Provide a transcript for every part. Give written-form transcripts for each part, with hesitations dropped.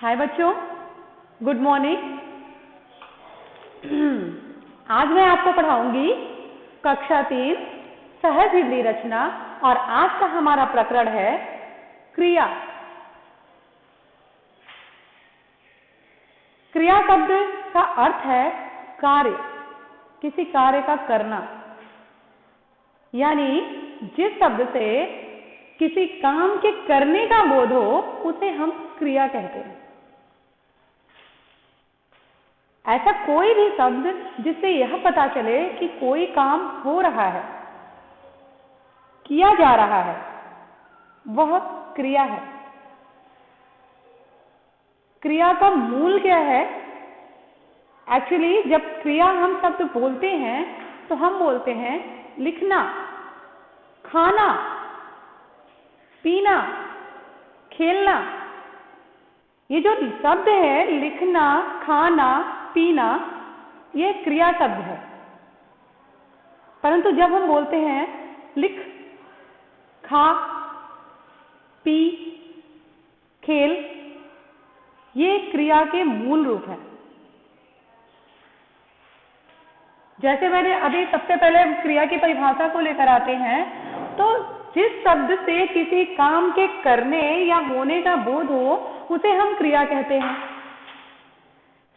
हाय बच्चों, good morning. आज मैं आपको पढ़ाऊंगी कक्षा 3 सहज हिंदी रचना और आज का हमारा प्रकरण है क्रिया। क्रिया शब्द का अर्थ है कार्य, किसी कार्य का करना, यानी जिस शब्द से किसी काम के करने का बोध हो उसे हम क्रिया कहते हैं। ऐसा कोई भी शब्द जिससे यह पता चले कि कोई काम हो रहा है, किया जा रहा है, वह क्रिया है। क्रिया का मूल क्या है? एक्चुअली जब क्रिया हम शब्द बोलते हैं तो हम बोलते हैं लिखना, खाना, पीना, खेलना। ये जो शब्द है लिखना, खाना, पीना, ये क्रिया शब्द है। परंतु जब हम बोलते हैं लिख, खा, पी, खेल, ये क्रिया के मूल रूप है। जैसे मैंने अभी सबसे पहले क्रिया की परिभाषा को लेकर आते हैं, तो जिस शब्द से किसी काम के करने या होने का बोध हो उसे हम क्रिया कहते हैं।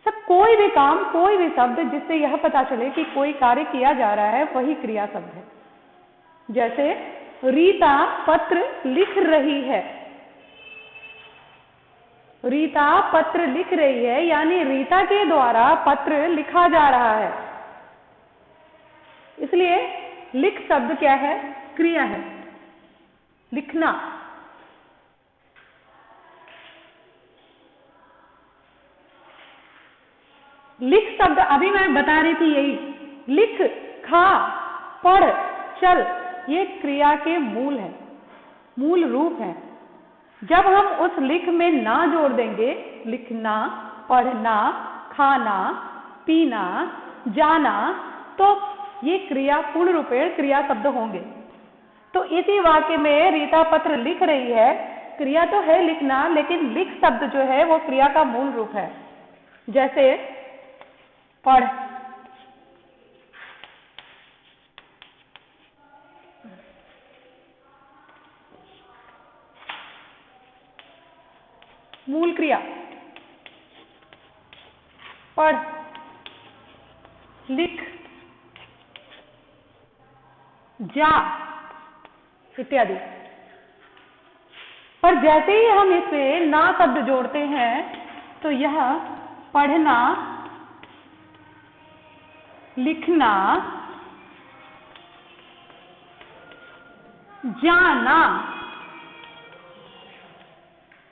सब कोई भी काम, कोई भी शब्द जिससे यह पता चले कि कोई कार्य किया जा रहा है, वही क्रिया शब्द है। जैसे रीता पत्र लिख रही है। रीता पत्र लिख रही है, यानी रीता के द्वारा पत्र लिखा जा रहा है। इसलिए लिख शब्द क्या है? क्रिया है, लिखना। लिख शब्द अभी मैं बता रही थी, यही लिख, खा, पढ़, चल, ये क्रिया के मूल है, मूल रूप है। जब हम उस लिख में ना जोड़ देंगे, लिखना, पढ़ना, खाना, पीना, जाना, तो ये क्रिया पूर्ण रूपेण क्रिया शब्द होंगे। तो इसी वाक्य में रीता पत्र लिख रही है, क्रिया तो है लिखना, लेकिन लिख शब्द जो है वो क्रिया का मूल रूप है। जैसे पढ़, मूल क्रिया, पढ़, लिख, जा इत्यादि। पर जैसे ही हम इससे ना शब्द जोड़ते हैं तो यह पढ़ना, लिखना, जाना,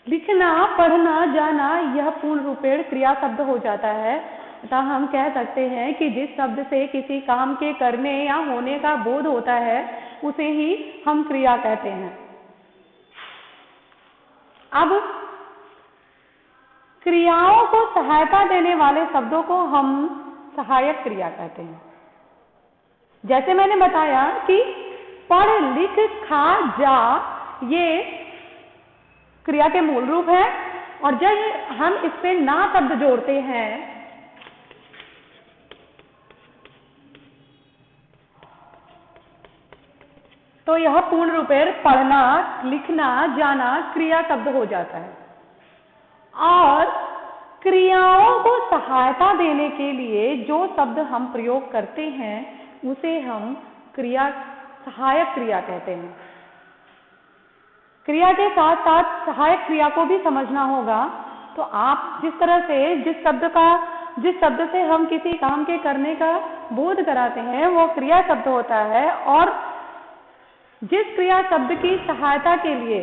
लिखना, पढ़ना, जाना, यह पूर्ण रूपेण क्रिया शब्द हो जाता है। अतः हम कह सकते हैं कि जिस शब्द से किसी काम के करने या होने का बोध होता है उसे ही हम क्रिया कहते हैं। अब क्रियाओं को सहायता देने वाले शब्दों को हम सहायक क्रिया कहते हैं। जैसे मैंने बताया कि पढ़, लिख, खा, जा, ये क्रिया के मूल रूप है, और जब हम इस पे ना शब्द जोड़ते हैं तो यह पूर्ण रूपेण पढ़ना, लिखना, जाना क्रिया शब्द हो जाता है। और क्रियाओं को सहायता देने के लिए जो शब्द हम प्रयोग करते हैं उसे हम क्रिया, सहायक क्रिया कहते हैं। क्रिया के साथ साथ सहायक क्रिया को भी समझना होगा। तो आप जिस तरह से जिस शब्द से हम किसी काम के करने का बोध कराते हैं वो क्रिया शब्द होता है, और जिस क्रिया शब्द की सहायता के लिए,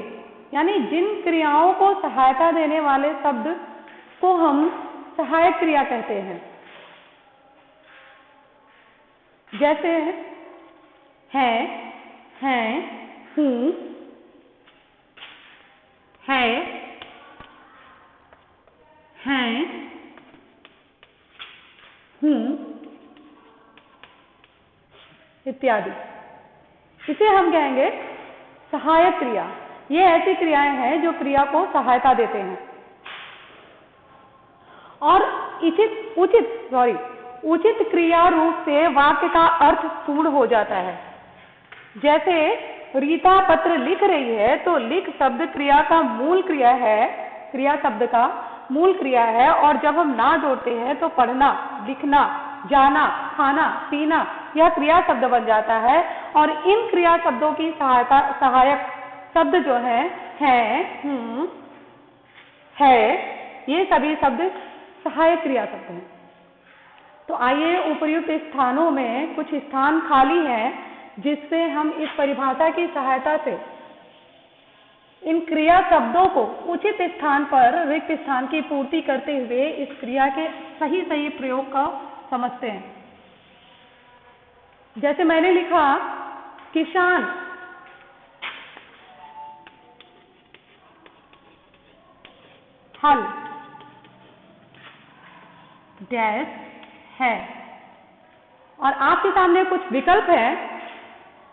यानी जिन क्रियाओं को सहायता देने वाले शब्द को हम सहायक क्रिया कहते हैं। जैसे है, हूं, हैं, हूं इत्यादि। इसे हम कहेंगे सहायक क्रिया। ये ऐसी क्रियाएं हैं जो क्रिया को सहायता देते हैं। और उचित क्रिया रूप से वाक्य का अर्थ पूर्ण हो जाता है। जैसे रीता पत्र लिख रही है, तो लिख शब्द क्रिया का मूल क्रिया है, क्रिया शब्द का मूल क्रिया है, और जब हम ना जोड़ते हैं तो पढ़ना, लिखना, जाना, खाना, पीना यह क्रिया शब्द बन जाता है। और इन क्रिया शब्दों की सहायक शब्द जो है ये सभी शब्द सहायक क्रिया शब्द हैं। तो आइए उपर्युक्त स्थानों में कुछ स्थान खाली हैं, जिससे हम इस परिभाषा की सहायता से इन क्रिया शब्दों को उचित स्थान पर रिक्त स्थान की पूर्ति करते हुए इस क्रिया के सही प्रयोग का समझते हैं। जैसे मैंने लिखा किसान हल डैश है, और आपके सामने कुछ विकल्प है।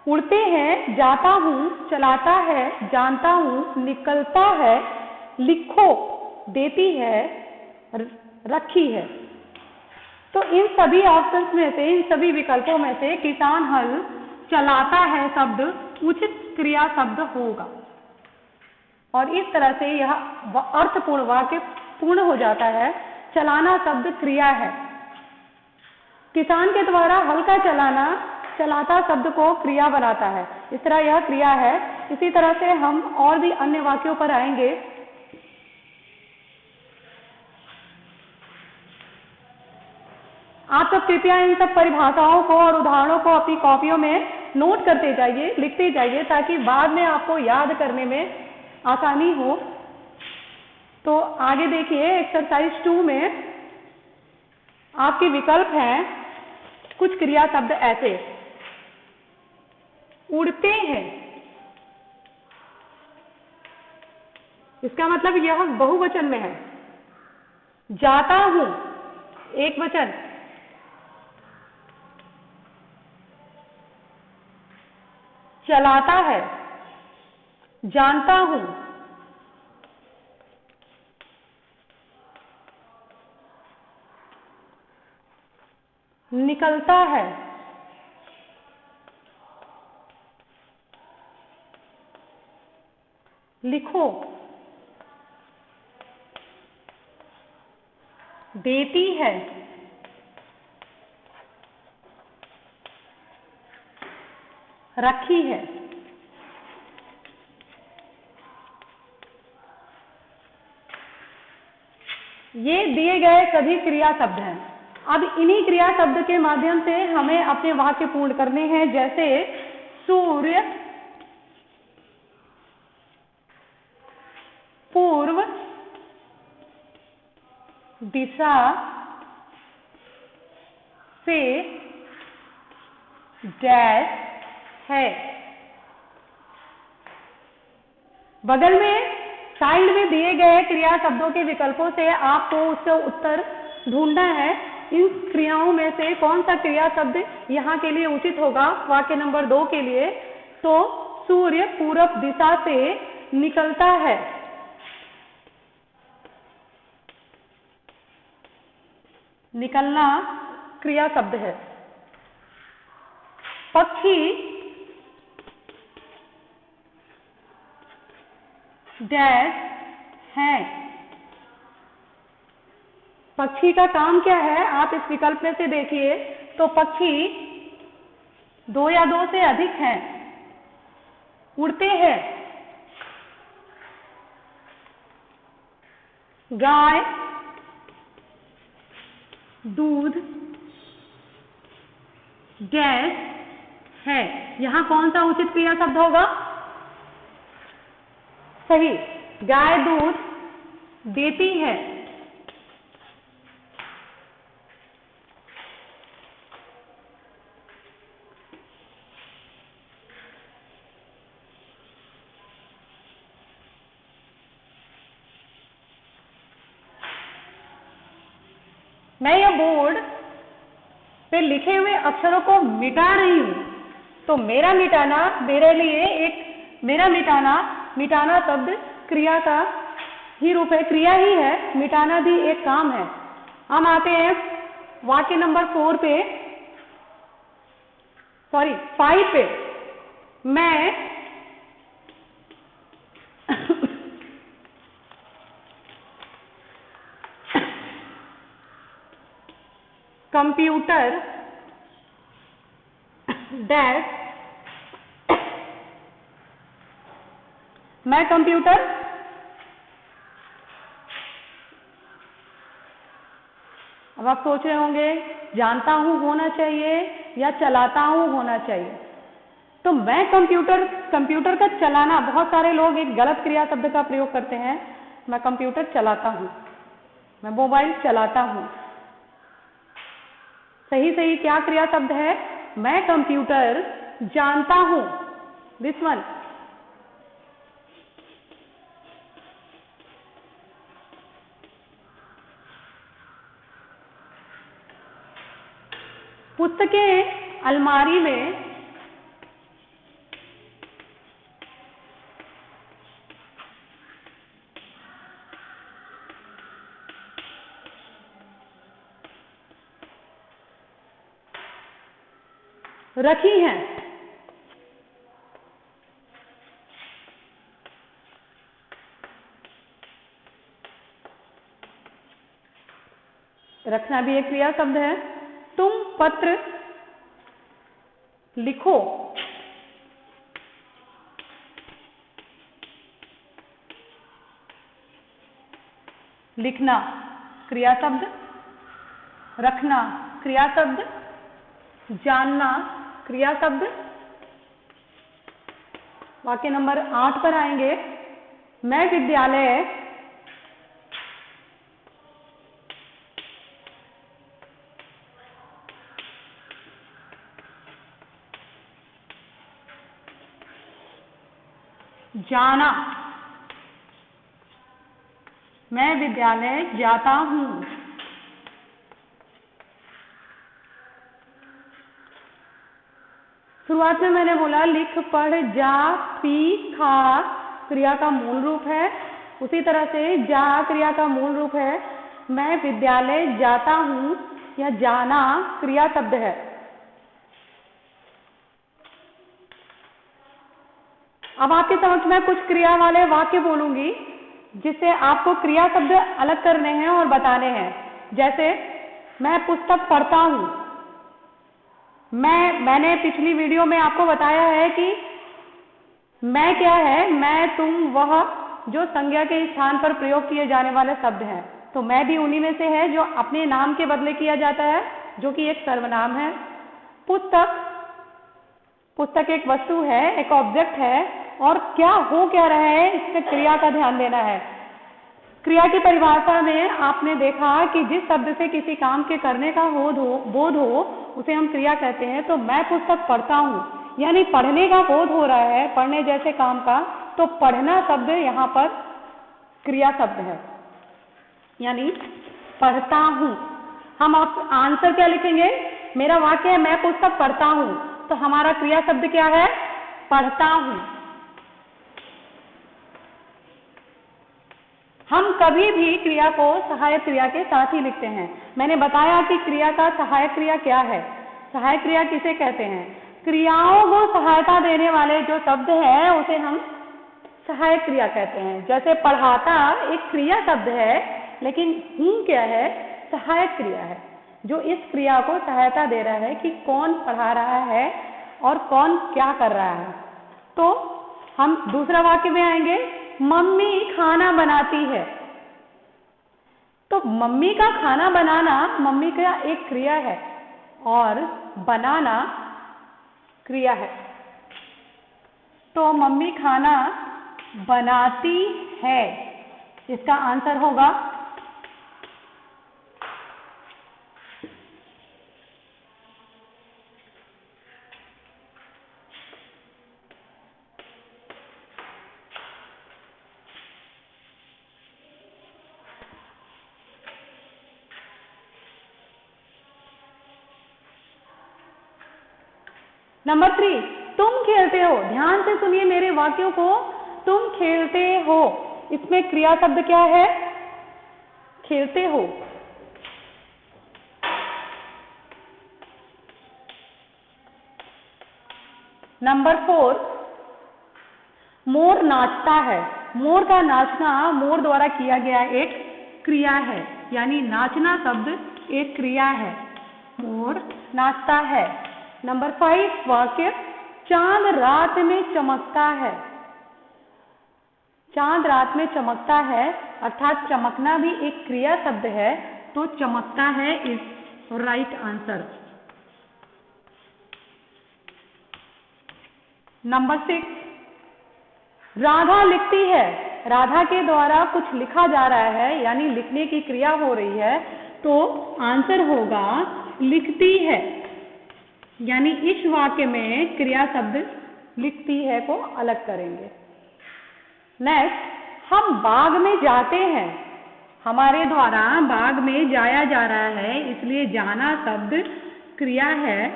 उड़ते हैं, जाता हूं, चलाता है, जानता हूं, निकलता है, लिखो, देती है, रखी है। तो इन सभी ऑप्शंस में से, इन सभी विकल्पों में से किसान हल चलाता है शब्द उचित क्रिया शब्द होगा, और इस तरह से यह अर्थपूर्ण वाक्य पूर्ण हो जाता है। चलाना शब्द क्रिया है, किसान के द्वारा हल का चलाना चलाता शब्द को क्रिया बनाता है, इस तरह यह क्रिया है। इसी तरह से हम और भी अन्य वाक्यों पर आएंगे। आप सब कृपया इन सब परिभाषाओं को और उदाहरणों को अपनी कॉपियों में नोट करते जाइए, लिखते जाइए, ताकि बाद में आपको याद करने में आसानी हो। तो आगे देखिए, एक्सरसाइज 2 में आपके विकल्प हैं कुछ क्रिया शब्द ऐसे। उड़ते हैं, इसका मतलब यह बहुवचन में है। जाता हूं, एक वचन। चलाता है, जानता हूं। निकलता है, लिखो, देती है, रखी है। ये दिए गए सभी क्रिया शब्द हैं। अब इन्हीं क्रिया शब्द के माध्यम से हमें अपने वाक्य पूर्ण करने हैं। जैसे सूर्य पूर्व दिशा से डैश है। बगल में साइड में दिए गए क्रिया शब्दों के विकल्पों से आपको उसका उत्तर ढूंढना है। इन क्रियाओं में से कौन सा क्रिया शब्द यहाँ के लिए उचित होगा वाक्य नंबर 2 के लिए। तो सूर्य पूरब दिशा से निकलता है। निकलना क्रिया शब्द है। पक्षी डैश है। पक्षी का काम क्या है, आप इस विकल्प में से देखिए तो पक्षी 2 या 2 से अधिक हैं, उड़ते हैं। गाय दूध डैश है। यहां कौन सा उचित क्रिया शब्द होगा? सही, गाय दूध देती है। मैं यह बोर्ड पे लिखे हुए अक्षरों को मिटा रही हूं, तो मेरा मिटाना मेरे लिए मिटाना शब्द क्रिया का ही रूप है, क्रिया ही है। मिटाना भी एक काम है। हम आते हैं वाक्य नंबर 4 पे, सॉरी 5 पे। मैं कंप्यूटर डैश, मैं कंप्यूटर अब आप सोच रहे होंगे जानता हूं होना चाहिए या चलाता हूं होना चाहिए। तो मैं कंप्यूटर का चलाना, बहुत सारे लोग एक गलत क्रिया शब्द का प्रयोग करते हैं। मैं कंप्यूटर चलाता हूं, मैं मोबाइल चलाता हूं। सही सही क्या क्रिया शब्द है? मैं कंप्यूटर जानता हूं, दिस वन। पुस्तकें अलमारी में रखी हैं। रखना भी एक क्रिया शब्द है। तुम पत्र लिखो, लिखना क्रिया शब्द, रखना क्रिया शब्द, जानना क्रिया शब्द। वाक्य नंबर 8 पर आएंगे। मैं विद्यालय जाना, मैं विद्यालय जाता हूं। शुरुआत में मैंने बोला लिख, पढ़, जा, पी, खा क्रिया का मूल रूप है। उसी तरह से जा क्रिया का मूल रूप है। मैं विद्यालय जाता हूं या जाना क्रिया शब्द है। अब आपके समक्ष मैं कुछ क्रिया वाले वाक्य बोलूंगी जिससे आपको क्रिया शब्द अलग करने हैं और बताने हैं। जैसे मैं पुस्तक पढ़ता हूं। मैंने पिछली वीडियो में आपको बताया है कि मैं क्या है, मैं, तुम, वह जो संज्ञा के स्थान पर प्रयोग किए जाने वाले शब्द हैं। तो मैं भी उन्हीं में से है जो अपने नाम के बदले किया जाता है, जो कि एक सर्वनाम है। पुस्तक एक वस्तु है, एक ऑब्जेक्ट है, और क्या रहा है इसमें क्रिया का ध्यान देना है। क्रिया की परिभाषा में आपने देखा कि जिस शब्द से किसी काम के करने का बोध हो उसे हम क्रिया कहते हैं। तो मैं पुस्तक पढ़ता हूं यानी पढ़ने का बोध हो रहा है, पढ़ने जैसे काम का, तो पढ़ना शब्द यहाँ पर क्रिया शब्द है, यानी पढ़ता हूं। हम आप आंसर क्या लिखेंगे? मेरा वाक्य है मैं पुस्तक पढ़ता हूं, तो हमारा क्रिया शब्द क्या है? पढ़ता हूं। हम कभी भी क्रिया को सहायक क्रिया के साथ ही लिखते हैं। मैंने बताया कि क्रिया का सहायक क्रिया क्या है। सहायक क्रिया किसे कहते हैं? क्रियाओं को सहायता देने वाले जो शब्द है उसे हम सहायक क्रिया कहते हैं। जैसे पढ़ाता एक क्रिया शब्द है, लेकिन हूं क्या है? सहायक क्रिया है, जो इस क्रिया को सहायता दे रहा है कि कौन पढ़ा रहा है और कौन क्या कर रहा है। तो हम दूसरा वाक्य में आएंगे, मम्मी खाना बनाती है। तो मम्मी का खाना बनाना मम्मी का एक क्रिया है और बनाना क्रिया है। तो मम्मी खाना बनाती है, इसका आंसर होगा नंबर 3, तुम खेलते हो। ध्यान से सुनिए मेरे वाक्यों को। तुम खेलते हो, इसमें क्रिया शब्द क्या है? खेलते हो। नंबर 4, मोर नाचता है। मोर का नाचना मोर द्वारा किया गया एक क्रिया है, यानी नाचना शब्द एक क्रिया है। मोर नाचता है। नंबर 5 वाक्य, चांद रात में चमकता है। चांद रात में चमकता है, अर्थात चमकना भी एक क्रिया शब्द है, तो चमकता है is right answer. Number 6, Radha लिखती है। राधा के द्वारा कुछ लिखा जा रहा है, यानी लिखने की क्रिया हो रही है, तो आंसर होगा लिखती है। यानी इस वाक्य में क्रिया शब्द लिखती है को अलग करेंगे। नेक्स्ट, हम बाग में जाते हैं। हमारे द्वारा बाग में जाया जा रहा है, इसलिए जाना शब्द क्रिया है,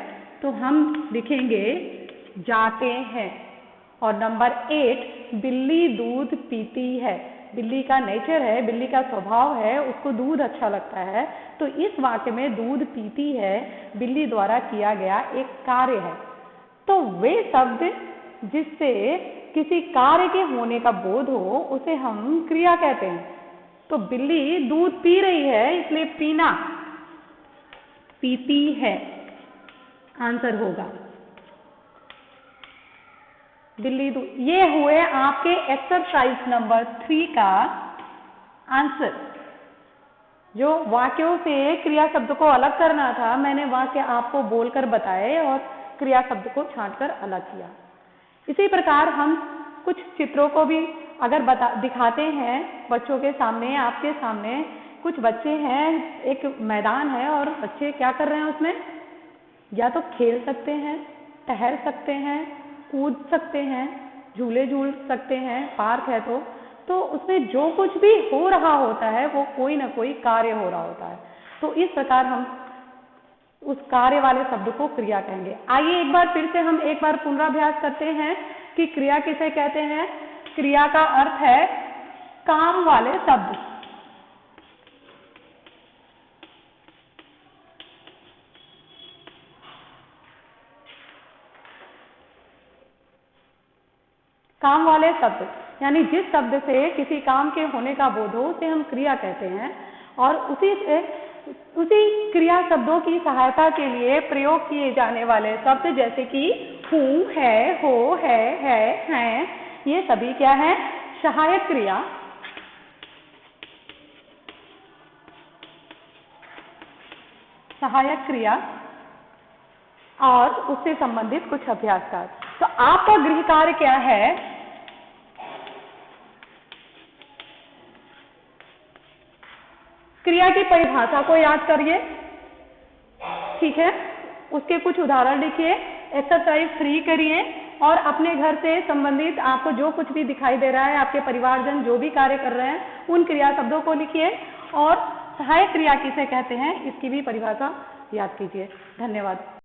तो हम लिखेंगे जाते हैं। और नंबर 8, बिल्ली दूध पीती है। बिल्ली का नेचर है, बिल्ली का स्वभाव है, उसको दूध अच्छा लगता है, तो इस वाक्य में दूध पीती है बिल्ली द्वारा किया गया एक कार्य है। तो वे शब्द जिससे किसी कार्य के होने का बोध हो, उसे हम क्रिया कहते हैं। तो बिल्ली दूध पी रही है, इसलिए पीना, पीती है आंसर होगा। बिल्ली दूध। ये हुए आपके एक्सरसाइज नंबर 3 का आंसर। जो वाक्यों से क्रिया शब्द को अलग करना था, मैंने वाक्य आपको बोलकर बताए और क्रिया शब्द को छांटकर अलग किया। इसी प्रकार हम कुछ चित्रों को भी अगर दिखाते हैं बच्चों के सामने, आपके सामने कुछ बच्चे हैं, एक मैदान है और बच्चे क्या कर रहे हैं उसमें, या तो खेल सकते हैं, टहल सकते हैं, कूद सकते हैं, झूले झूल सकते हैं, पार्क है तो उसमें जो कुछ भी हो रहा होता है वो कोई ना कोई कार्य हो रहा होता है। तो इस प्रकार हम उस कार्य वाले शब्द को क्रिया कहेंगे। आइए एक बार फिर से हम एक बार पुनराभ्यास करते हैं कि क्रिया किसे कहते हैं। क्रिया का अर्थ है काम वाले शब्द। काम वाले शब्द यानी जिस शब्द से किसी काम के होने का बोध हो उसे हम क्रिया कहते हैं। और उसी क्रिया शब्दों की सहायता के लिए प्रयोग किए जाने वाले शब्द जैसे कि हूँ, है, हो, है, हैं, ये सभी क्या है, सहायक क्रिया। सहायक क्रिया और उससे संबंधित कुछ अभ्यास कार्य। तो आपका गृह कार्य क्या है, क्रिया की परिभाषा को याद करिए, ठीक है, उसके कुछ उदाहरण लिखिए, एक्सरसाइज 3 करिए और अपने घर से संबंधित आपको जो कुछ भी दिखाई दे रहा है, आपके परिवारजन जो भी कार्य कर रहे हैं उन क्रिया शब्दों को लिखिए और सहायक क्रिया किसे कहते हैं इसकी भी परिभाषा याद कीजिए। धन्यवाद।